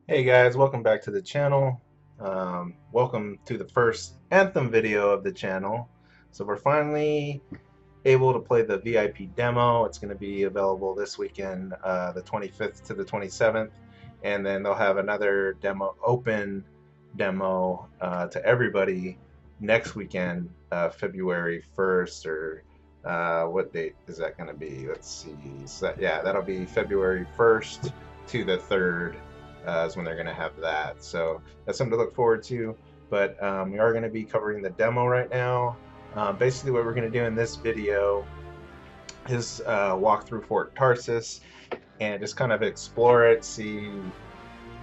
Hey guys, welcome back to the channel. Welcome to the first Anthem video of the channel. So we're finally able to play the VIP demo. It's going to be available this weekend, the 25th to the 27th, and then they'll have another demo, open demo to everybody next weekend, February 1st, or what date is that going to be? Let's see. So yeah, that'll be February 1st to the 3rd is when they're going to have that. So that's something to look forward to. But we are going to be covering the demo right now. Basically, what we're going to do in this video is walk through Fort Tarsis and just kind of explore it, see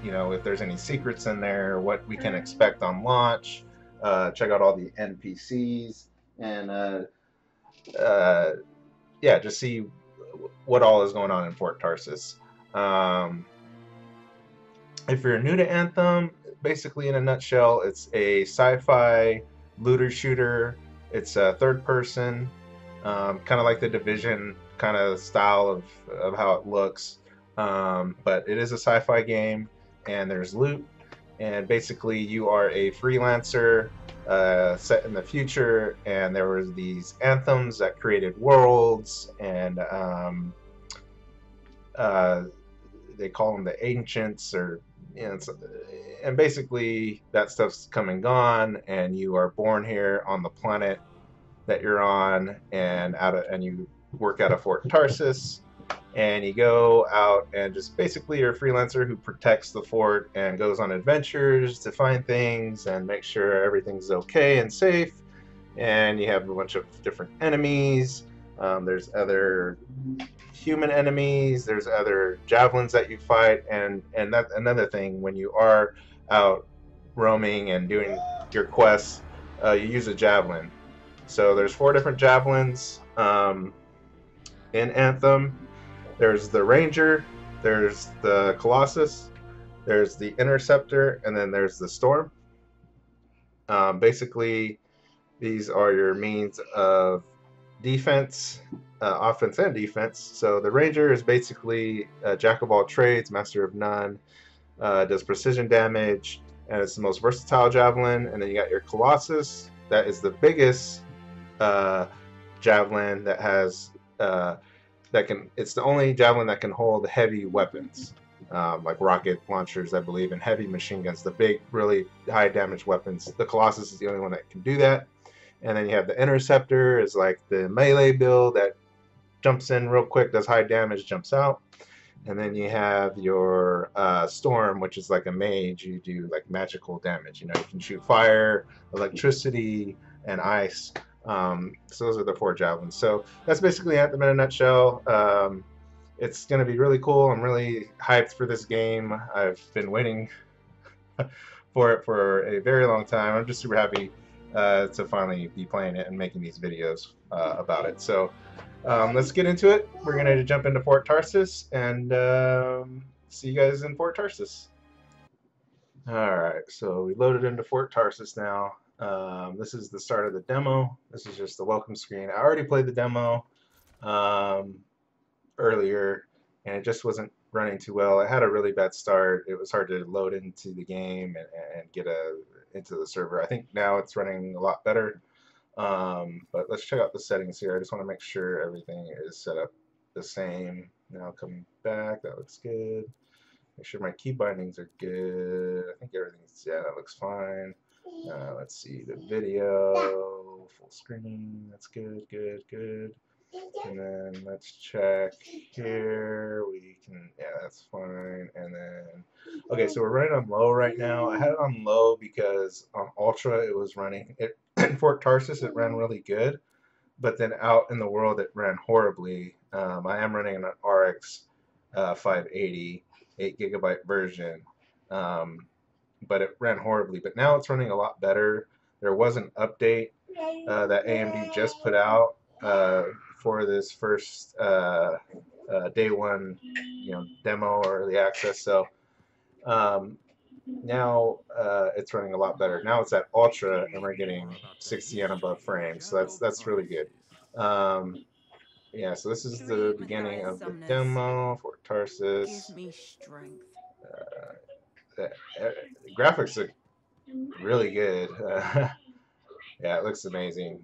if there's any secrets in there, what we can expect on launch, check out all the NPCs, and uh, yeah, just see what all is going on in Fort Tarsis. Um, if you're new to Anthem, basically in a nutshell, it's a sci-fi looter shooter. It's a third person, kind of like the Division kind of style of how it looks. But it is a sci-fi game, and there's loot. And basically, you are a freelancer set in the future, and there was these anthems that created worlds, and uh, they call them the ancients, or and basically that stuff's come and gone, and you are born here on the planet that you're on, and you work out of Fort Tarsis, and you go out and just basically you're a freelancer who protects the fort and goes on adventures to find things and make sure everything's okay and safe. And you have a bunch of different enemies. There's other human enemies. There's other javelins that you fight, and that's another thing. When you are out roaming and doing your quests, you use a javelin. So there's 4 different javelins in Anthem. There's the Ranger, there's the Colossus, there's the Interceptor, and then there's the Storm. Basically, these are your means of defense, offense, and defense. So the Ranger is basically a jack of all trades, master of none, does precision damage, and it's the most versatile javelin. And then you got your Colossus, that is the biggest uh, javelin that has it's the only javelin that can hold heavy weapons, like rocket launchers, I believe, and heavy machine guns, the big, really high damage weapons. The Colossus is the only one that can do that. And then you have the Interceptor, is like the melee build that jumps in real quick, does high damage, jumps out. And then you have your Storm, which is like a mage. You do like magical damage. You can shoot fire, electricity, and ice. So those are the 4 javelins. So that's basically Anthem in a nutshell. It's going to be really cool. I'm really hyped for this game. I've been waiting for it for a very long time. I'm just super happy to finally be playing it and making these videos about it. So let's get into it. We're going to jump into Fort Tarsis and see you guys in Fort Tarsis. All right, so we loaded into Fort Tarsis now. This is the start of the demo. This is just the welcome screen. I already played the demo um, earlier, and it just wasn't running too well. It had a really bad start. It was hard to load into the game and get into the server. I think now it's running a lot better. But let's check out the settings here. I just want to make sure everything is set up the same. Now come back. That looks good. Make sure my key bindings are good. I think everything's, yeah, that looks fine. Let's see the video, full screen. That's good, good, good. And then let's check here. We can, yeah, that's fine. And then, okay, so we're running on low right now. I had it on low because on ultra it was running. In Fort Tarsis it ran really good, but then out in the world it ran horribly. I am running an RX 580, 8 GB version, um, but it ran horribly. But now it's running a lot better. There was an update that AMD just put out for this first day one, demo or early access. So um, now it's running a lot better. Now it's at ultra, and we're getting 60 and above frames. So that's really good. Um, yeah, so this is the beginning of the demo for Tarsis. Give me strength. Uh, the graphics look really good. Yeah, it looks amazing.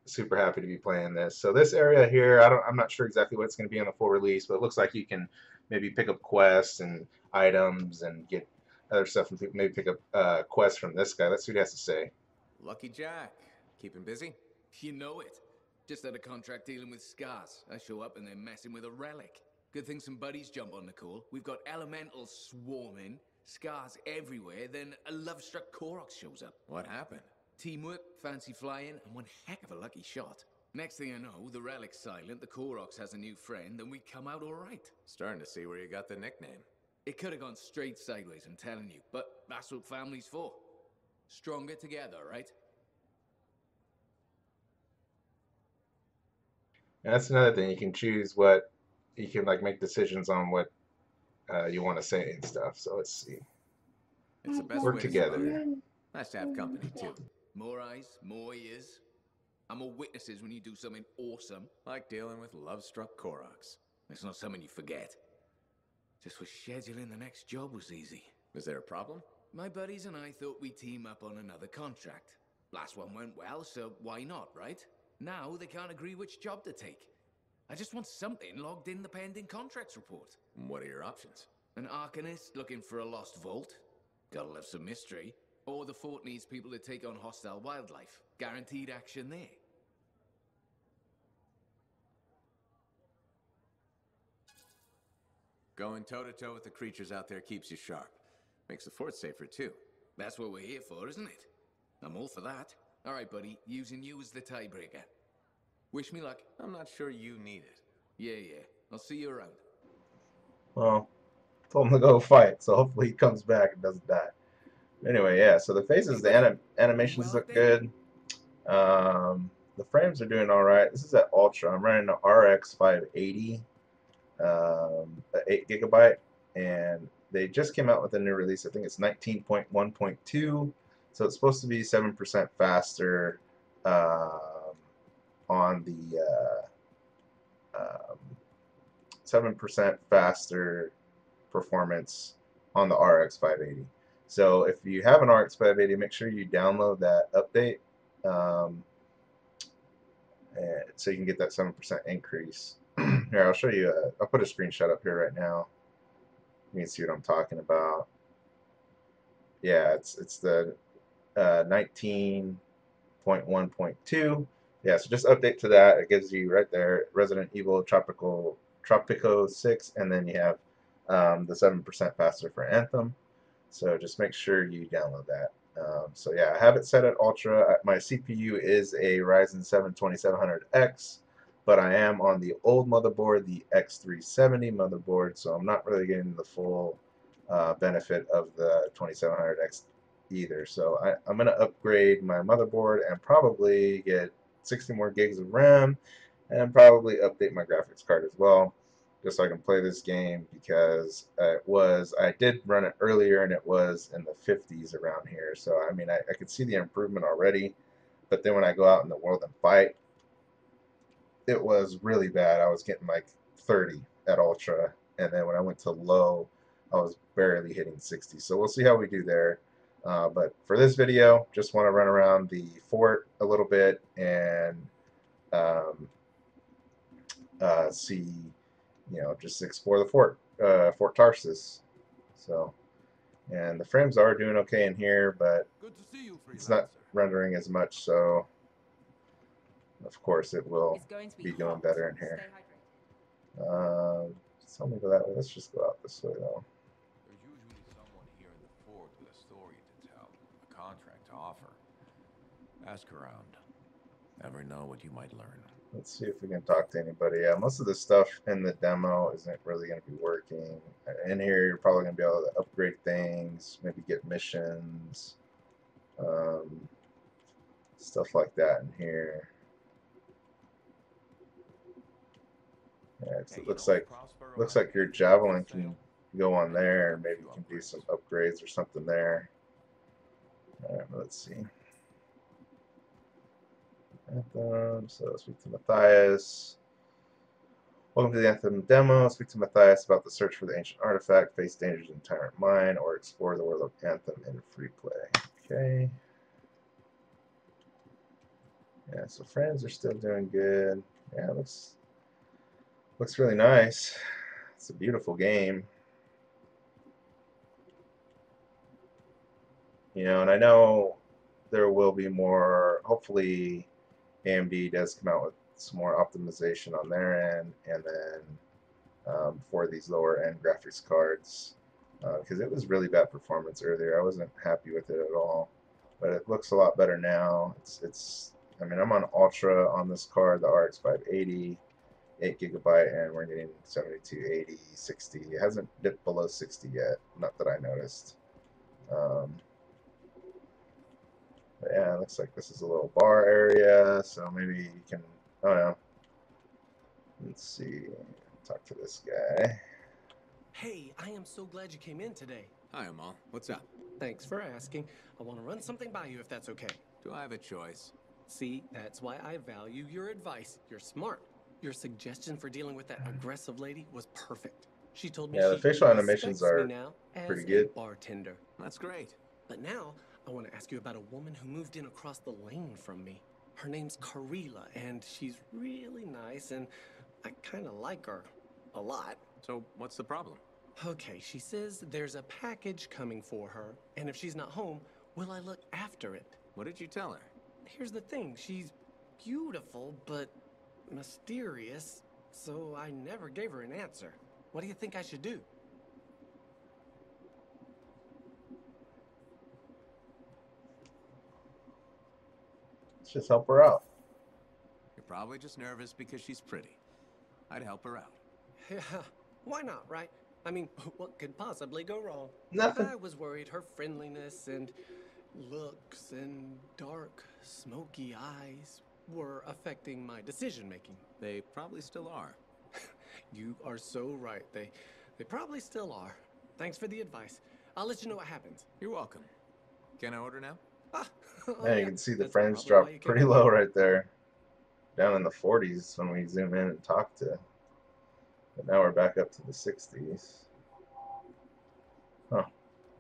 Super happy to be playing this. So this area here, I'm not sure exactly what it's going to be on the full release, but it looks like you can maybe pick up quests and items and get other stuff, and maybe pick up quests from this guy. Let's see what he has to say. Lucky Jack. Keeping busy? You know it. Just had a contract dealing with scars. I show up and they're messing with a relic. Good thing some buddies jump on the call. We've got elementals swarming, scars everywhere, then a love-struck Koroks shows up. What happened? Teamwork, fancy flying, and one heck of a lucky shot. Next thing I know, the relic's silent, the Koroks has a new friend, and we come out all right. Starting to see where you got the nickname. It could have gone straight sideways, I'm telling you, but that's what family's for. Stronger together, right? And that's another thing. You can choose what you can like make decisions on what you want to say and stuff. So let's see. It's the best Work way to together. survive. Nice to have company too. More eyes, more ears. And more witnesses when you do something awesome. Like dealing with love-struck Koroks. It's not something you forget. Just was scheduling the next job was easy. Is there a problem? My buddies and I thought we'd team up on another contract. Last one went well, so why not, right? Now they can't agree which job to take. I just want something logged in the pending contracts report. What are your options? An Arcanist looking for a lost vault. Gotta love some mystery. Or the fort needs people to take on hostile wildlife. Guaranteed action there. Going toe-to-toe with the creatures out there keeps you sharp. Makes the fort safer too. That's what we're here for, isn't it? I'm all for that. All right, buddy. Using you as the tiebreaker. Wish me luck. I'm not sure you need it. Yeah. I'll see you around. Well, told him to go fight, so hopefully he comes back and doesn't die. Anyway, yeah, so the faces, the animations look good. The frames are doing all right. This is at Ultra. I'm running an RX 580, 8 gigabyte, and they just came out with a new release. I think it's 19.1.2, so it's supposed to be 7% faster on the 7% faster performance on the RX 580. So if you have an RX 580, make sure you download that update and so you can get that 7% increase. Here, I'll show you. I'll put a screenshot up here right now. You can see what I'm talking about. Yeah, it's the 19.1.2. Yeah, so just update to that. It gives you right there Resident Evil Tropico 6, and then you have the 7% faster for Anthem. So just make sure you download that. So yeah, I have it set at Ultra. My CPU is a Ryzen 7 2700X, but I am on the old motherboard, the X370 motherboard, so I'm not really getting the full benefit of the 2700X either. So I'm going to upgrade my motherboard and probably get 60 more gigs of RAM and probably update my graphics card as well, just so I can play this game, because I did run it earlier and it was in the 50s around here. So I mean, I could see the improvement already, but then when I go out in the world and fight, it was really bad. I was getting like 30 at Ultra, and then when I went to low, I was barely hitting 60. So we'll see how we do there. But for this video, just want to run around the fort a little bit and see, just explore the fort, Fort Tarsis. So, and the frames are doing okay in here, but it's not rendering as much, so of course it will be doing better in here. Tell me to go that way. Let's just go out this way though. There's usually someone here in the fort with a story to tell, a contract to offer. Ask around. Never know what you might learn. Let's see if we can talk to anybody. Yeah, most of the stuff in the demo isn't really going to be working. In here, you're probably going to be able to upgrade things, maybe get missions, stuff like that in here. Yeah, it looks like your javelin can go on there, and maybe you can do some upgrades or something there. All right, let's see. Anthem, so speak to Matthias. Welcome to the Anthem demo. Speak to Matthias about the search for the ancient artifact, face dangers in Tyrant Mine, or explore the world of Anthem in free play. Okay. Yeah, so friends are still doing good. Yeah, looks really nice. It's a beautiful game. You know, and I know there will be more. Hopefully, AMD does come out with some more optimization on their end, and then for these lower end graphics cards, because it was really bad performance earlier. I wasn't happy with it at all, but it looks a lot better now. It's I mean, I'm on Ultra on this card, the RX 580, 8 GB, and we're getting 72, 80, 60. It hasn't dipped below 60 yet, not that I noticed. But yeah, it looks like this is a little bar area, so maybe you can, I don't know. Let's see, talk to this guy. Hey, I am so glad you came in today. Hi, Amal. What's up? Thanks for asking. I want to run something by you if that's okay. Do I have a choice? See, that's why I value your advice. You're smart. Your suggestion for dealing with that aggressive lady was perfect. She told me Yeah, the she facial animations respects are me now pretty as good. a bartender. That's great. But now, I want to ask you about a woman who moved in across the lane from me. Her name's Karila, and she's really nice, and I kind of like her a lot. So, what's the problem? Okay, she says there's a package coming for her, and if she's not home, will I look after it? What did you tell her? Here's the thing, she's beautiful, but mysterious, so I never gave her an answer. What do you think I should do? Let's just help her out. You're probably just nervous because she's pretty. I'd help her out. Yeah, why not, right? I mean, what could possibly go wrong? Nothing. I was worried her friendliness and looks and dark, smoky eyes were affecting my decision-making. They probably still are. You are so right. They probably still are. Thanks for the advice. I'll let you know what happens. You're welcome. Can I order now? Oh, Yeah, you yeah. can see the That's frames probably drop why you pretty came. low right there. Down in the 40s when we zoom in and talk to. But now we're back up to the 60s. Huh.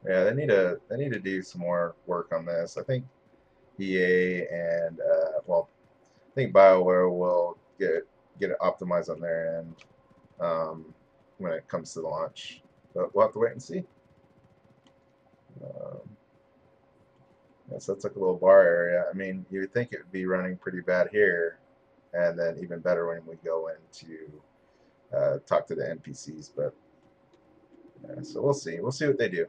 Yeah, they need to do some more work on this. I think EA and well, I think BioWare will get it optimized on their end when it comes to the launch. But we'll have to wait and see. Yeah, so that's like a little bar area. I mean, you would think it would be running pretty bad here, and then even better when we go into talk to the NPCs. But yeah, so we'll see. We'll see what they do.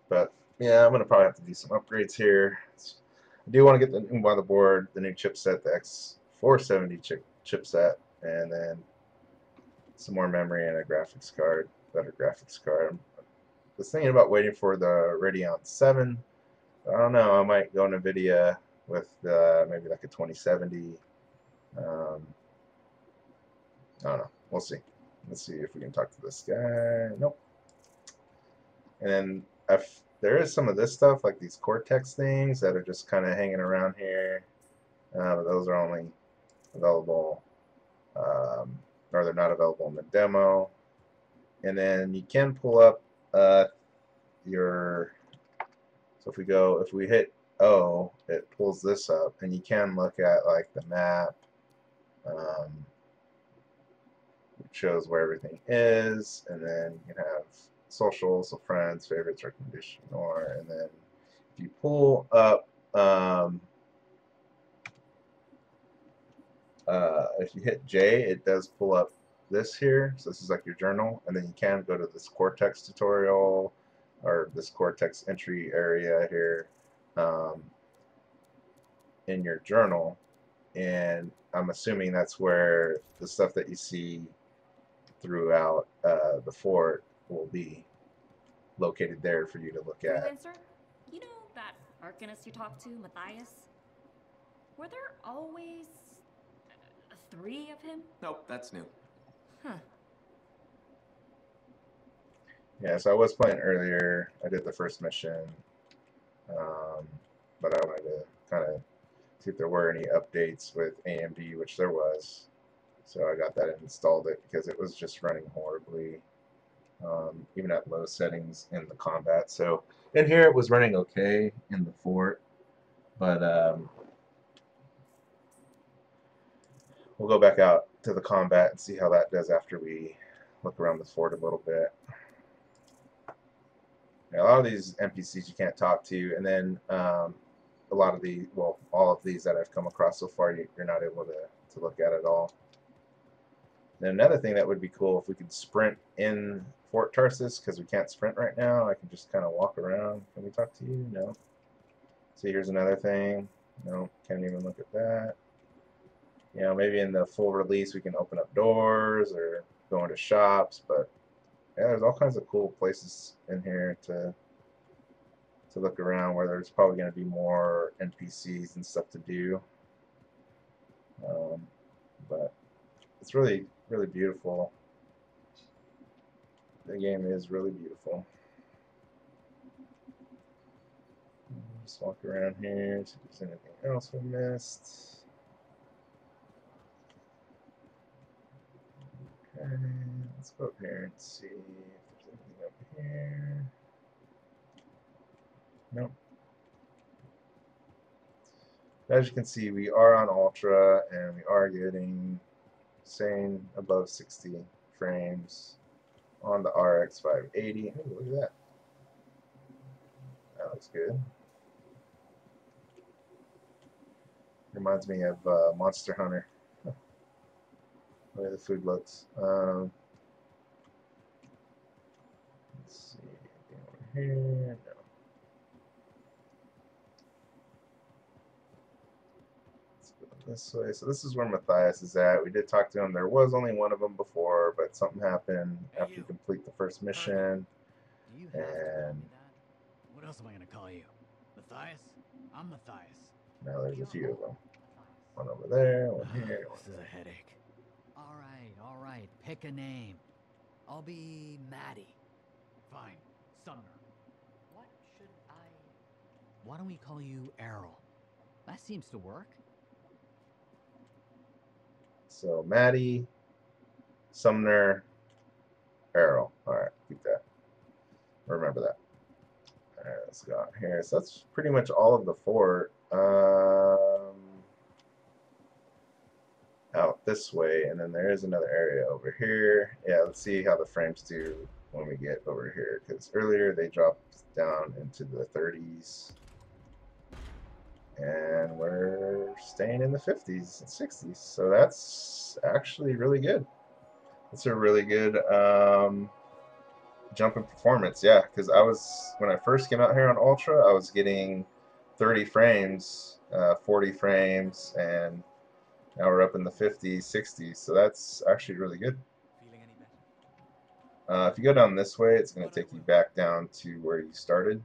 But yeah, I'm gonna probably have to do some upgrades here. I do want to get the new motherboard, the new chipset, the X470 chipset, and then some more memory and a graphics card, better graphics card. I was thinking about waiting for the Radeon 7. I don't know. I might go NVIDIA with maybe like a 2070. I don't know. We'll see. Let's see if we can talk to this guy. Nope. And then there is some of this stuff, like these Cortex things that are just kind of hanging around here. But those are only available, or they're not available in the demo. And then you can pull up your. So if we hit O, it pulls this up, and you can look at like the map. It shows where everything is, and then you can have social, so friends, favorites, recommendation, or, and then if you pull up, if you hit J, it does pull up this here. So this is like your journal, and then you can go to this Cortex tutorial or this Cortex entry area here in your journal, and I'm assuming that's where the stuff that you see throughout the fort will be located there for you to look at. Freelancer, you know that arcanist you talked to, Matthias? Were there always 3 of him? Nope, that's new. Huh. Yeah, so I was playing earlier. I did the first mission, but I wanted to kind of see if there were any updates with AMD, which there was. So I got that and installed it because it was just running horribly, even at low settings in the combat. So in here it was running okay in the fort, but we'll go back out to the combat and see how that does after we look around the fort a little bit. Now, a lot of these NPCs you can't talk to, and then a lot of the, well, all of these that I've come across so far, you're not able to look at at all. And another thing that would be cool if we could sprint in Fort Tarsis, because we can't sprint right now. I can just kind of walk around. Can we talk to you? No. See, here's another thing. No, can't even look at that. You know, maybe in the full release we can open up doors or go into shops, but yeah, there's all kinds of cool places in here to look around where there's probably going to be more NPCs and stuff to do. But it's really, really beautiful. The game is really beautiful. Just walk around here, see if there's anything else we missed. Okay, let's go up here and see if there's anything up here. Nope. As you can see, we are on Ultra, and we are getting sane above 60 frames on the RX 580. Ooh, look at that. That looks good. Reminds me of Monster Hunter. The way the food looks. Let's see, anything over here? No. Let's go this way. So this is where Matthias is at. We did talk to him. There was only one of them before, but something happened after you complete the first mission. Do you have to call And me that? What else am I gonna call you? Matthias? I'm Matthias. now there's a few of them. One over there, one here. This is a headache. All right. Pick a name. I'll be Maddie. Fine. Sumner. What should I... Why don't we call you Errol? That seems to work. So Maddie, Sumner, Errol. Alright, keep that. Remember that. Alright, let's go out here. So that's pretty much all of the fort. Out this way, and then there is another area over here. Yeah, let's see how the frames do when we get over here, because earlier they dropped down into the 30s, and we're staying in the 50s and 60s, so that's actually really good. It's a really good jump in performance, yeah, because when I first came out here on Ultra, I was getting 30 frames, 40 frames, and now we're up in the 50s, 60s, so that's actually really good. Feeling any better? If you go down this way, it's going to take you back down to where you started.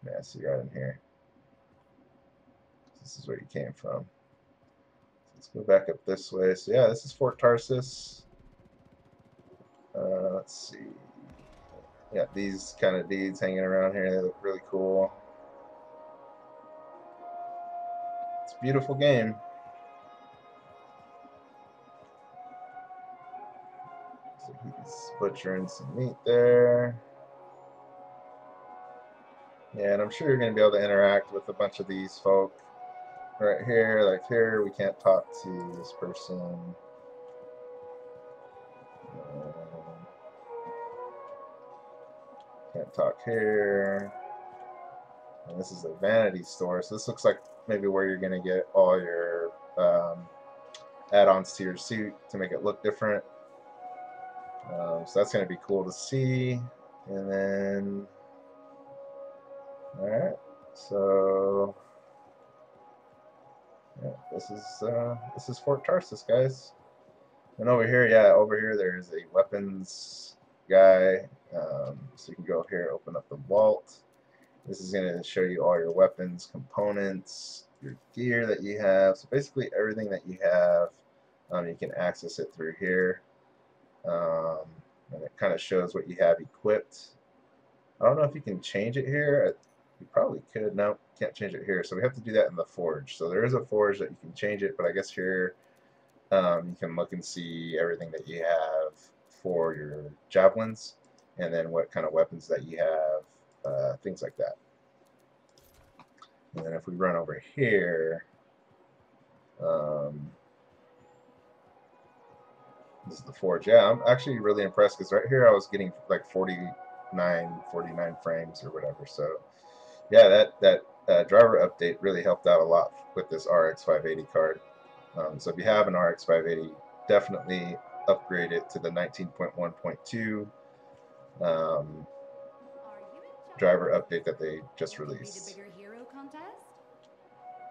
Yeah, so you're right in here. This is where you came from. Let's go back up this way. So yeah, this is Fort Tarsis. Let's see. Yeah, these kind of dudes hanging around here. They look really cool. It's a beautiful game. So he's butchering some meat there. Yeah, and I'm sure you're going to be able to interact with a bunch of these folk right here. Like here, we can't talk to this person. Can't talk here. And this is the Vanity Store. So this looks like maybe where you're going to get all your add-ons to your suit to make it look different. So that's going to be cool to see. And then, alright, so yeah, this is Fort Tarsis, guys. And over here, yeah, over here there's a weapons guy. So you can go here, open up the vault. This is going to show you all your weapons, components, your gear that you have. So basically everything that you have, you can access it through here. And it kind of shows what you have equipped. I don't know if you can change it here. You probably could. No, can't change it here. So we have to do that in the forge. So there is a forge that you can change it, but I guess here you can look and see everything that you have for your javelins, and then what kind of weapons that you have, things like that. And then if we run over here, this is the forge. Yeah, I'm actually really impressed because right here I was getting like 49 frames or whatever. So yeah, that driver update really helped out a lot with this RX 580 card. So if you have an RX 580, definitely upgrade it to the 19.1.2 driver update that they just released. The bigger hero contest?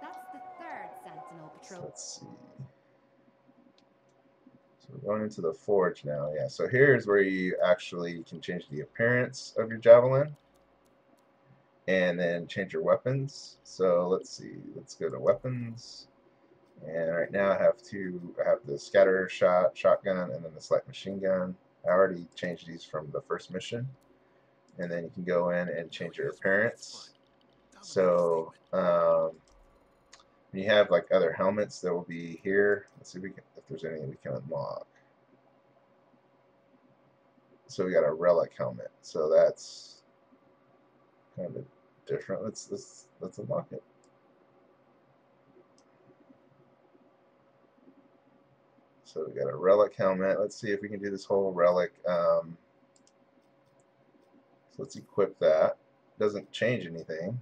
That's the third Sentinel Patrol. So let's see. So we're going into the forge now. Yeah, so here's where you actually can change the appearance of your javelin and then change your weapons. So let's see. Let's go to weapons. And right now I have the scatter shotgun, and then the slight machine gun. I already changed these from the first mission. And then you can go in and change your appearance. So when you have like other helmets that will be here. Let's see if there's anything we can unlock. So we got a Relic Helmet. So that's kind of different. Let's unlock it. So we got a Relic Helmet. Let's see if we can do this whole Relic. So let's equip that. Doesn't change anything.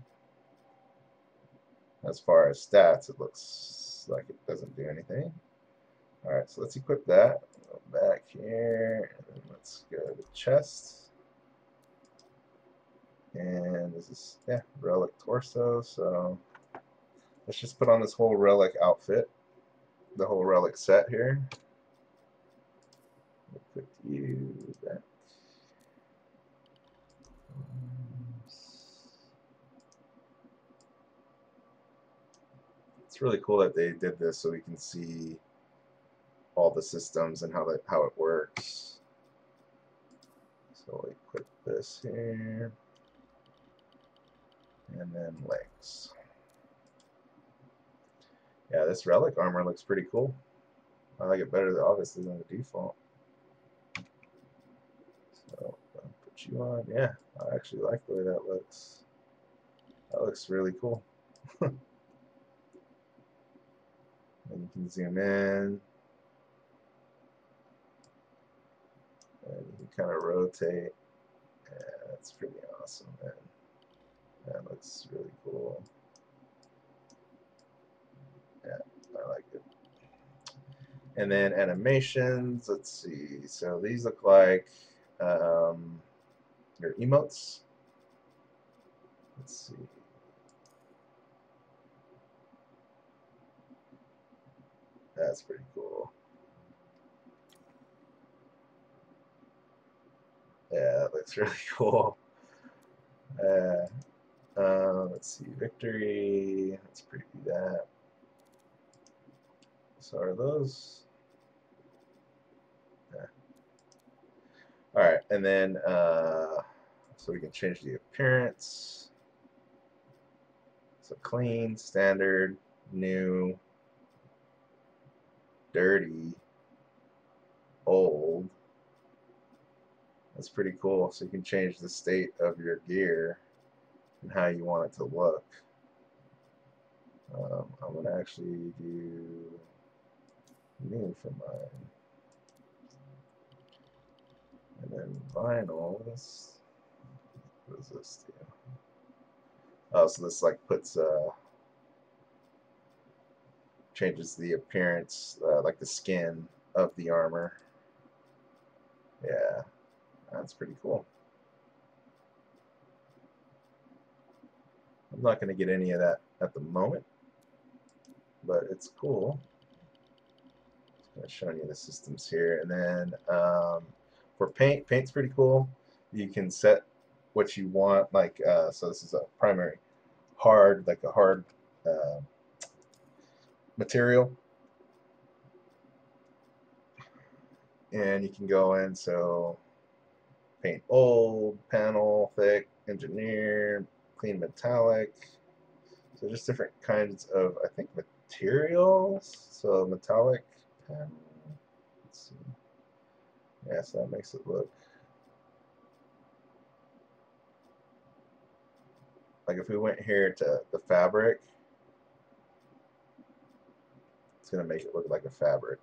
As far as stats, it looks like it doesn't do anything. Alright, so let's equip that. Go back here, and then let's go to chest. And this is, yeah, Relic Torso. So let's just put on this whole Relic outfit, the whole Relic set here. We'll put you back. It's really cool that they did this so we can see all the systems and how it works. So we'll equip this here, and then legs. Yeah, this Relic armor looks pretty cool. I like it better, obviously, than the default. So I'll put you on. Yeah, I actually like the way that looks. That looks really cool. And you can zoom in, and you can kind of rotate. Yeah, that's pretty awesome, man. That looks really cool. Yeah, I like it. And then animations, let's see. So these look like your emotes. Let's see. That's pretty cool. Yeah, that looks really cool. Let's see, victory. Let's preview that. So are those? Yeah. All right, and then so we can change the appearance. So clean, standard, new, dirty, old. That's pretty cool. So you can change the state of your gear and how you want it to look. I'm going to actually do new for mine. And then vinyl, what does this do? Oh, so this like puts, changes the appearance, like the skin of the armor. Yeah, that's pretty cool. I'm not going to get any of that at the moment, but it's cool. Just showing you the systems here, and then for paint's pretty cool. You can set what you want, like so this is a primary hard, like a hard material, and you can go in, so paint old, panel, thick, engineer, clean metallic. So just different kinds of, I think, materials. So metallic panel. Let's see. Yeah, so that makes it look like if we went here to the fabric, it's going to make it look like a fabric.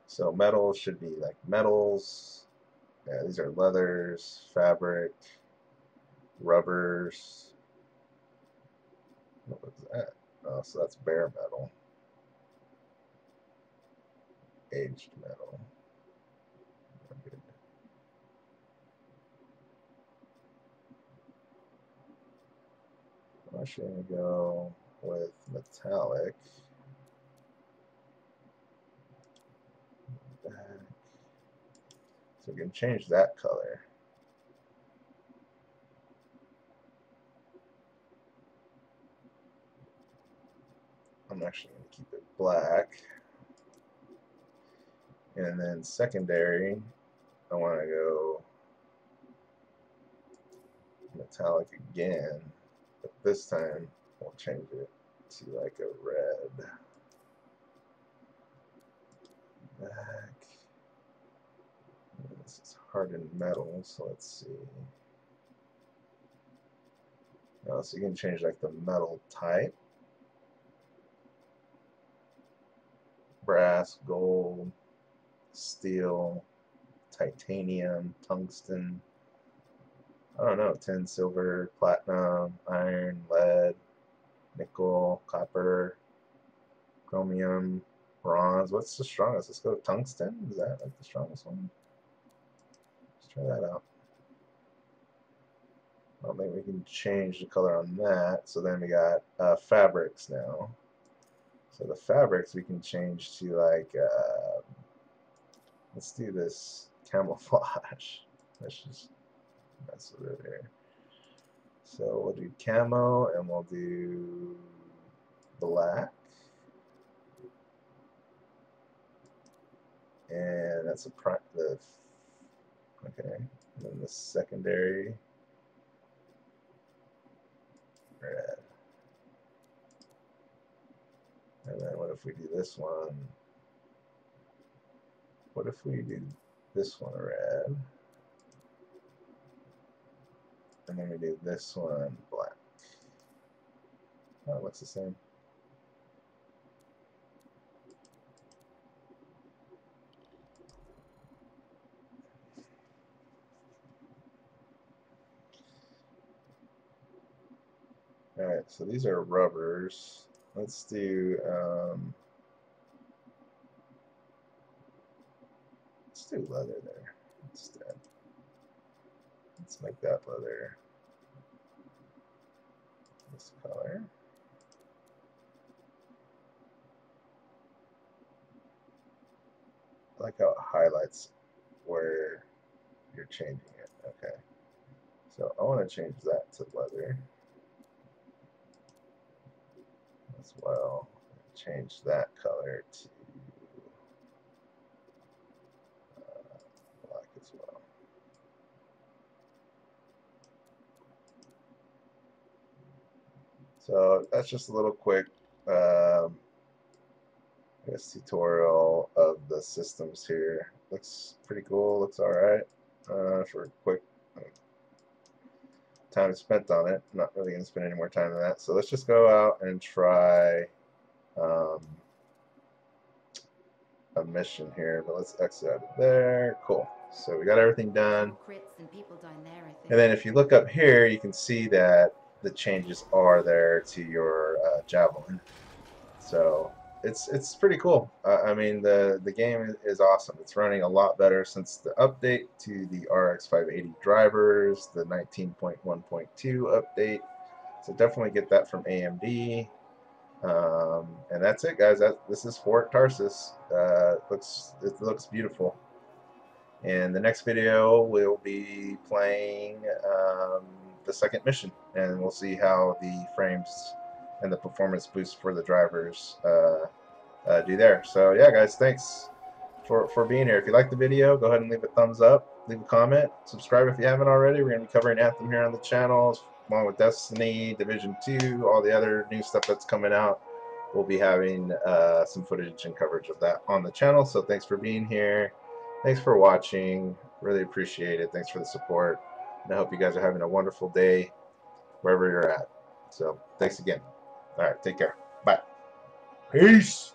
So metals should be like metals. Yeah, these are leathers, fabric, rubbers. What was that? Oh, so that's bare metal. Aged metal. Good. I'm actually going to go with metallic. Back. So we can change that color. I'm actually going to keep it black. And then secondary, I want to go metallic again, but this time we'll change it to like a red. Back. This is hardened metal, so let's see. Oh, so you can change like the metal type. Brass, gold, steel, titanium, tungsten, I don't know, tin, silver, platinum, iron, lead, nickel, copper, chromium, bronze. What's the strongest? Let's go with tungsten. Is that like the strongest one? Let's try that out. Well, maybe we can change the color on that. So then we got fabrics now. So the fabrics we can change to like, let's do this camouflage. Let's just mess with it here. So we'll do camo and we'll do black. And that's okay. And then the secondary red. And then what if we do this one? What if we do this one red? And then we do this one black. Oh, it looks the same. Alright, so these are rubbers. Let's do leather there instead. Let's make that leather this color. I like how it highlights where you're changing it. Okay. So I want to change that to leather as well. Change that color to black as well. So that's just a little quick I guess tutorial of the systems here. Looks pretty cool, looks alright for a quick time spent on it. I'm not really going to spend any more time on that. So let's just go out and try a mission here, but let's exit out of there. Cool. So we got everything done. And then if you look up here, you can see that the changes are there to your javelin. So it's pretty cool. I mean, the game is awesome. It's running a lot better since the update to the RX 580 drivers, the 19.1.2 update. So definitely get that from AMD. And that's it, guys. This is Fort Tarsis. It looks beautiful. And the next video we'll be playing the second mission, and we'll see how the frames and the performance boost for the drivers do there. So yeah, guys, thanks for being here. If you like the video, go ahead and leave a thumbs up, leave a comment, subscribe if you haven't already. We're going to be covering Anthem here on the channel, along with Destiny, Division 2, all the other new stuff that's coming out. We'll be having some footage and coverage of that on the channel. So thanks for being here. Thanks for watching. Really appreciate it. Thanks for the support. And I hope you guys are having a wonderful day wherever you're at. So thanks again. All right, take care. Bye. Peace.